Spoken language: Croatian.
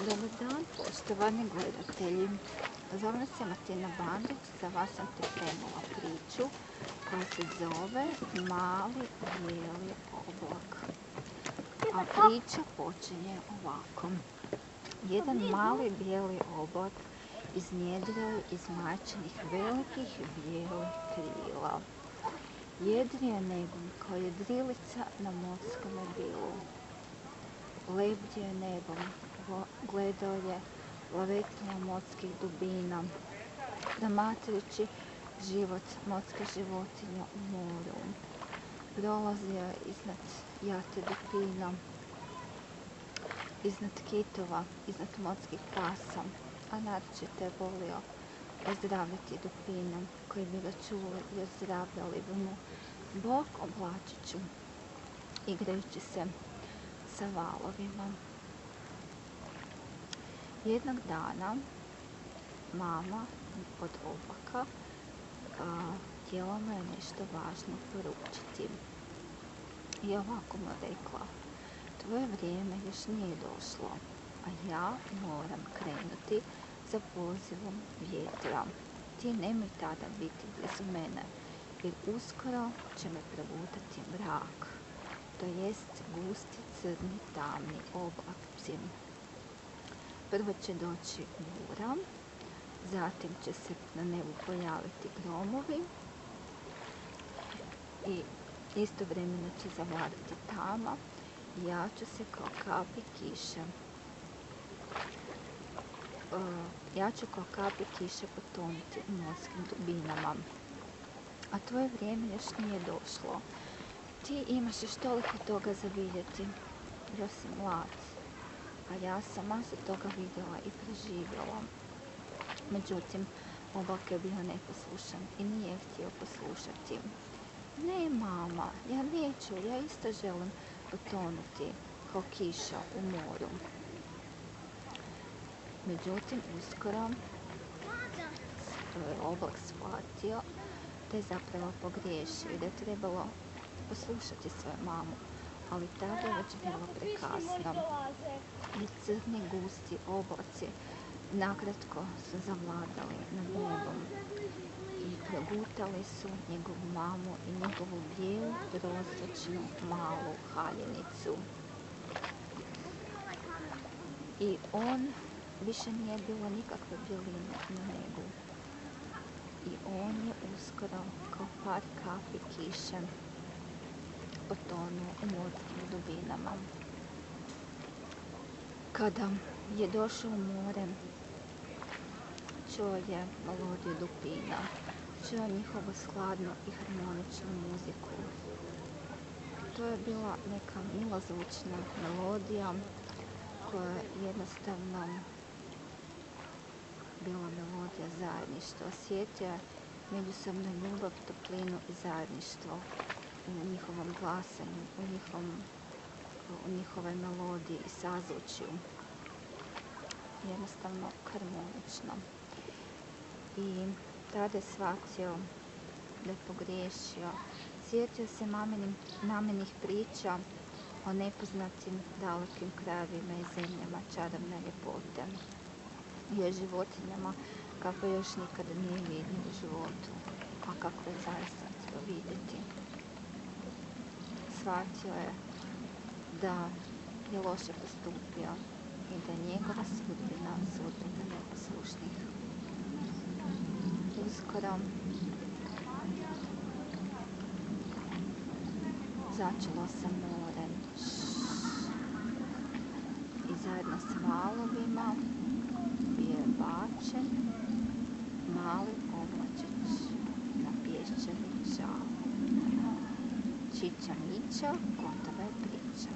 Dobar dan, poštovani gledatelji. Zovem se Martina Bandić, za vas sam pripremila priču koja se zove Mali bijeli oblak. A priča počinje ovako. Jedan mali bijeli oblak iznjedrio je iz majčinih velikih bijelih krila. Jedrio nebom kao jedrilica na morskom bilu. Lebdio je nebom, gledao je lovetnja morskih dubina, promatrajući život morske životinje u moru. Prolazio je iznad jate dupina, iznad kitova, iznad morskih pasa, a naročito je volio ozdravljati dupine koji bi ga čuli i ozdravljali bi mu bok oblačiću, igrajući se sa valovima. Jednog dana mama od oblaka htjela mu je nešto važno poručiti. I ovako mu rekla: tvoje vrijeme još nije došlo, a ja moram krenuti za pozivom vjetra. Ti nemoj tada biti blizu mene, jer uskoro će me progutati mrak, to jest gusti, crni, tamni oblaci. Prvo će doći bura, zatim će se na nebu pojaviti gromovi i istovremeno će zavladati tama i ja ću se kao kapi kiše potonuti u morskim dubinama. A tvoje vrijeme još nije došlo. Ti imaš još toliko toga za vidjeti, još si mlad, a ja sam masu toga vidjela i preživjela. Međutim, oblak je bio neposlušan i nije htio poslušati. Ne, mama, ja neću, ja isto želim potonuti kao kiša u moru. Međutim, uskoro je oblak shvatio da je zapravo pogriješio i da je trebalo poslušati svoju mamu, ali tada je već bilo prekasno. I crni gusti oblaci nakratko su zavladali nad nebom i progutali su njegovu mamu i njegovu bijelu, prosječnu, malu haljinicu. I on više nije bilo nikakve bjeline na nebu. I on je uskoro kao par kapi kiše potonuo u morskim dubinama. Kada je došao u more, čuo je melodiju dupina, čuo njihovu skladnu i harmoničnu muziku. To je bila neka milozvučna melodija koja je jednostavno bila melodija zajedništva. Osjetio je međusobnu ljubav, toplinu i zajedništvo u njihovom glasanju, u njihovoj melodiji i sazvučju. Jednostavno harmonično. I tada je shvatio da je pogriješio. Sjetio se maminih priča o nepoznatim dalekim krajevima i zemljama čarobne ljepote i o životinjama kako još nikada nije vidio u životu, a kako je zaista htio vidjeti. Shvatio je da je loše postupio i da je njegova sudbina neposlušnih. Uskoro začelo se more i zajedno s valovima bio je bačen mali oblačić na pješčani čal. Čiča miča, gotova je priča.